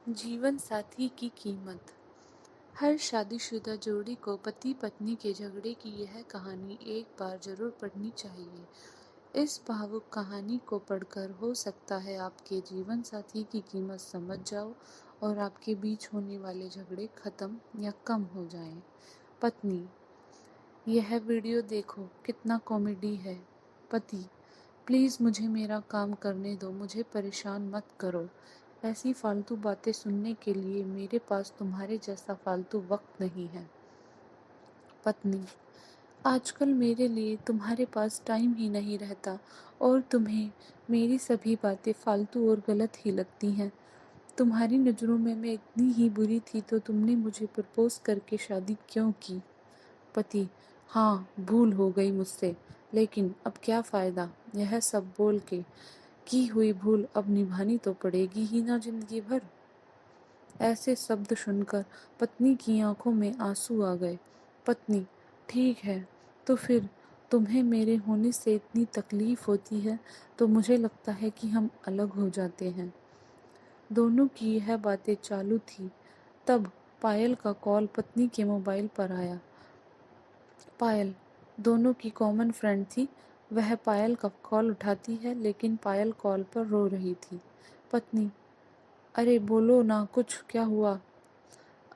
जीवन साथी की कीमत। हर शादीशुदा जोड़ी को पति पत्नी के झगड़े की यह कहानी एक बार जरूर पढ़नी चाहिए। इस भावुक कहानी को पढ़कर हो सकता है आपके जीवन साथी की कीमत समझ जाओ और आपके बीच होने वाले झगड़े खत्म या कम हो जाएं। पत्नी: यह वीडियो देखो, कितना कॉमेडी है। पति: प्लीज मुझे मेरा काम करने दो, मुझे परेशान मत करो। ऐसी फालतू बातें सुनने के लिए मेरे पास तुम्हारे जैसा फालतू वक्त नहीं है। पत्नी: आजकल मेरे लिए तुम्हारे पास टाइम ही नहीं रहता और तुम्हें मेरी सभी बातें फालतू और गलत ही लगती हैं। तुम्हारी नज़रों में मैं इतनी ही बुरी थी तो तुमने मुझे प्रपोज करके शादी क्यों की? पति: हाँ, भूल हो गई मुझसे, लेकिन अब क्या फ़ायदा यह सब बोल के। की हुई भूल अब निभानी तो पड़ेगी ही ना जिंदगी भर। ऐसे शब्द सुनकर पत्नी की आंखों में आंसू आ गए। पत्नी: ठीक है, तो फिर तुम्हें मेरे होने से इतनी तकलीफ होती है तो मुझे लगता है कि हम अलग हो जाते हैं। दोनों की यह बातें चालू थी, तब पायल का कॉल पत्नी के मोबाइल पर आया। पायल दोनों की कॉमन फ्रेंड थी। वह पायल का कॉल उठाती है, लेकिन पायल कॉल पर रो रही थी। पत्नी: अरे बोलो ना, कुछ क्या हुआ?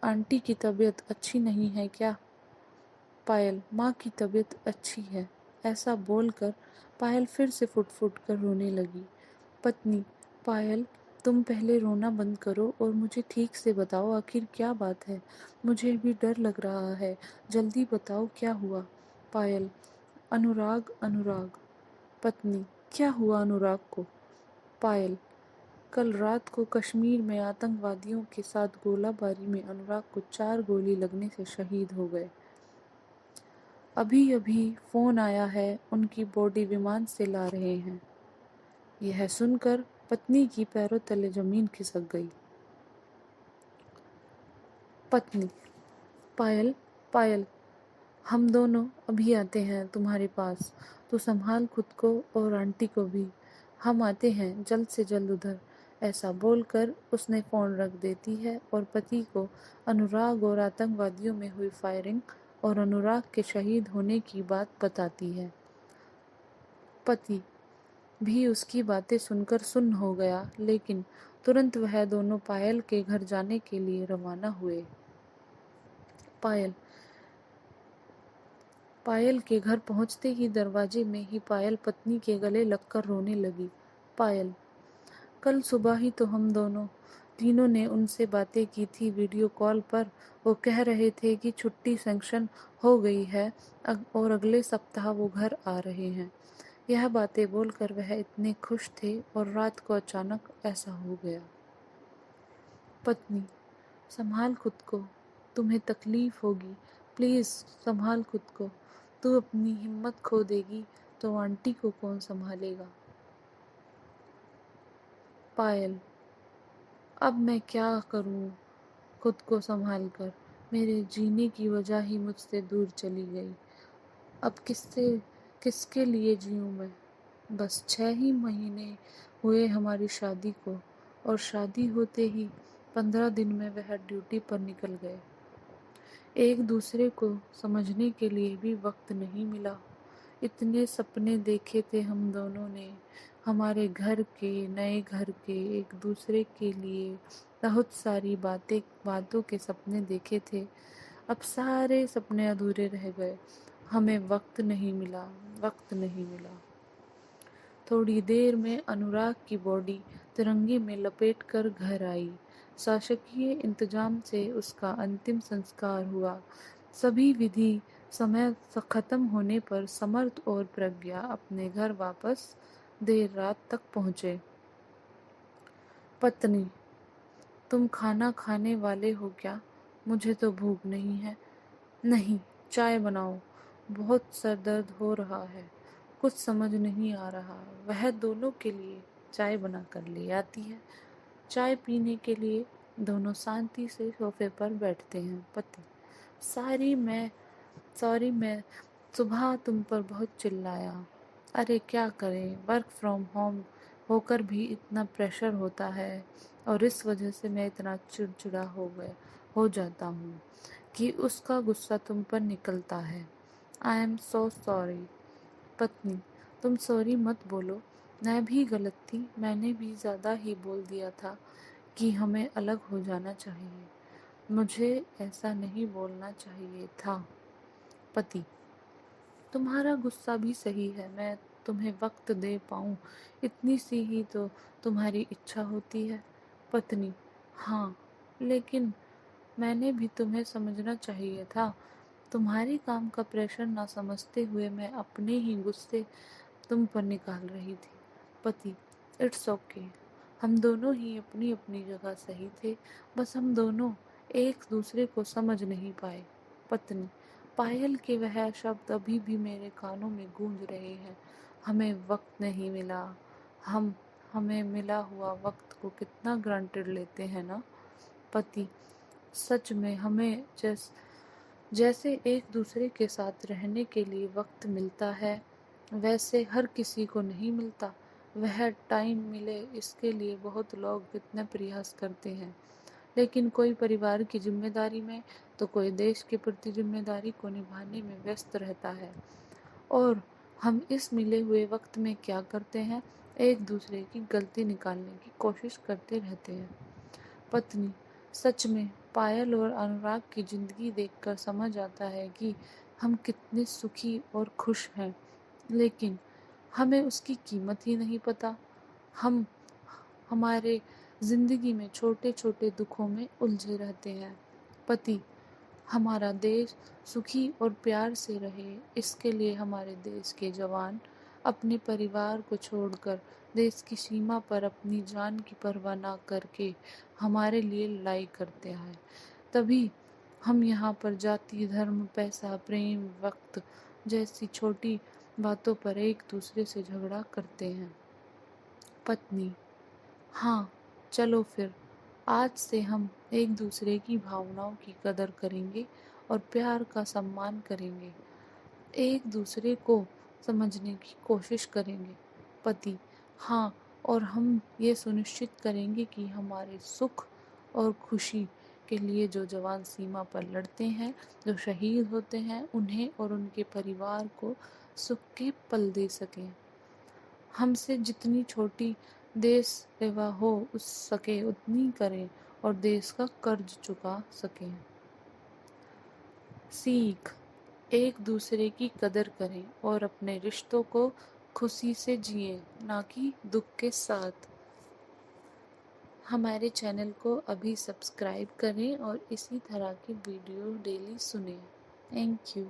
आंटी की तबीयत अच्छी नहीं है क्या? पायल: माँ की तबीयत अच्छी है। ऐसा बोलकर पायल फिर से फुट फुट कर रोने लगी। पत्नी: पायल, तुम पहले रोना बंद करो और मुझे ठीक से बताओ आखिर क्या बात है। मुझे भी डर लग रहा है, जल्दी बताओ क्या हुआ। पायल: अनुराग, अनुराग। पत्नी: क्या हुआ अनुराग को? पायल: कल रात को कश्मीर में आतंकवादियों के साथ गोलाबारी में अनुराग को 4 गोली लगने से शहीद हो गए। अभी अभी फोन आया है, उनकी बॉडी विमान से ला रहे हैं। यह सुनकर पत्नी की पैरों तले जमीन खिसक गई। पत्नी: पायल, पायल, हम दोनों अभी आते हैं तुम्हारे पास। तू संभाल खुद को और आंटी को भी। हम आते हैं जल्द से जल्द उधर। ऐसा बोलकर उसने फोन रख देती है और पति को अनुराग और आतंकवादियों में हुई फायरिंग और अनुराग के शहीद होने की बात बताती है। पति भी उसकी बातें सुनकर सुन्न हो गया, लेकिन तुरंत वह दोनों पायल के घर जाने के लिए रवाना हुए। पायल पायल के घर पहुंचते ही दरवाजे में ही पायल पत्नी के गले लगकर रोने लगी। पायल: कल सुबह ही तो हम दोनों तीनों ने उनसे बातें की थी वीडियो कॉल पर। वो कह रहे थे कि छुट्टी सैंक्शन हो गई है और अगले सप्ताह वो घर आ रहे हैं। यह बातें बोलकर वह इतने खुश थे और रात को अचानक ऐसा हो गया। पत्नी: संभाल खुद को, तुम्हें तकलीफ होगी, प्लीज संभाल खुद को। तू अपनी हिम्मत खो देगी तो आंटी को कौन संभालेगा? पायल: अब मैं क्या करूं खुद को संभाल कर? मेरे जीने की वजह ही मुझसे दूर चली गई। अब किसके लिए जीऊं मैं? बस 6 ही महीने हुए हमारी शादी को और शादी होते ही 15 दिन में वह ड्यूटी पर निकल गए। एक दूसरे को समझने के लिए भी वक्त नहीं मिला। इतने सपने देखे थे हम दोनों ने, हमारे घर के, नए घर के, एक दूसरे के लिए बहुत सारी बातों के सपने देखे थे। अब सारे सपने अधूरे रह गए। हमें वक्त नहीं मिला, वक्त नहीं मिला। थोड़ी देर में अनुराग की बॉडी तिरंगे में लपेट कर घर आई। शासकीय इंतजाम से उसका अंतिम संस्कार हुआ। सभी विधि समय खत्म होने पर समर्थ और प्रज्ञा अपने घर वापस देर रात तक पहुंचे। पत्नी: तुम खाना खाने वाले हो क्या? मुझे तो भूख नहीं है। नहीं, चाय बनाओ, बहुत सर दर्द हो रहा है। कुछ समझ नहीं आ रहा। वह दोनों के लिए चाय बनाकर ले आती है। चाय पीने के लिए दोनों शांति से सोफे पर बैठते हैं। पति: सॉरी मैं सुबह तुम पर बहुत चिल्लाया। अरे क्या करें, वर्क फ्रॉम होम होकर भी इतना प्रेशर होता है और इस वजह से मैं इतना चिड़चिड़ा हो जाता हूँ कि उसका गुस्सा तुम पर निकलता है। I am so sorry. पत्नी: तुम सॉरी मत बोलो, मैं भी गलत थी, मैंने भी ज़्यादा ही बोल दिया था कि हमें अलग हो जाना चाहिए। मुझे ऐसा नहीं बोलना चाहिए था। पति: तुम्हारा गुस्सा भी सही है, मैं तुम्हें वक्त दे पाऊँ इतनी सी ही तो तुम्हारी इच्छा होती है। पत्नी: हाँ, लेकिन मैंने भी तुम्हें समझना चाहिए था। तुम्हारे काम का प्रेशर ना समझते हुए मैं अपने ही गुस्से तुम पर निकाल रही थी। पति: इट्स ओके, हम दोनों ही अपनी अपनी जगह सही थे, बस हम दोनों एक दूसरे को समझ नहीं पाए। पत्नी: पायल के वह शब्द अभी भी मेरे कानों में गूंज रहे हैं। हमें वक्त नहीं मिला। हम हमें मिला हुआ वक्त को कितना ग्रांटेड लेते हैं ना। पति: सच में हमें जैसे एक दूसरे के साथ रहने के लिए वक्त मिलता है, वैसे हर किसी को नहीं मिलता। वह टाइम मिले इसके लिए बहुत लोग कितने प्रयास करते हैं, लेकिन कोई परिवार की जिम्मेदारी में तो कोई देश के प्रति जिम्मेदारी को निभाने में व्यस्त रहता है। और हम इस मिले हुए वक्त में क्या करते हैं, एक दूसरे की गलती निकालने की कोशिश करते रहते हैं। पत्नी: सच में पायल और अनुराग की जिंदगी देखकर समझ आता है कि हम कितने सुखी और खुश हैं, लेकिन हमें उसकी कीमत ही नहीं पता। हम हमारे जिंदगी में छोटे छोटे दुखों में उलझे रहते हैं। पति: हमारा देश सुखी और प्यार से रहे, इसके लिए हमारे देश के जवान अपने परिवार को छोड़कर देश की सीमा पर अपनी जान की परवाह न करके हमारे लिए लड़ाई करते हैं। तभी हम यहाँ पर जाति, धर्म, पैसा, प्रेम, वक्त जैसी छोटी बातों पर एक दूसरे से झगड़ा करते हैं। पत्नी: हाँ, चलो फिर आज से हम एक दूसरे की भावनाओं की कदर करेंगे और प्यार का सम्मान करेंगे, एक दूसरे को समझने की कोशिश करेंगे। पति: हाँ, और हम ये सुनिश्चित करेंगे कि हमारे सुख और खुशी के लिए जो जवान सीमा पर लड़ते हैं, जो शहीद होते हैं, उन्हें और उनके परिवार को सुख के पल दे सकें। हमसे जितनी छोटी देश सेवा हो उस सके उतनी करें और देश का कर्ज चुका सकें। सीख: एक दूसरे की कदर करें और अपने रिश्तों को खुशी से जिएं, ना कि दुख के साथ। हमारे चैनल को अभी सब्सक्राइब करें और इसी तरह की वीडियो डेली सुनें। Thank you.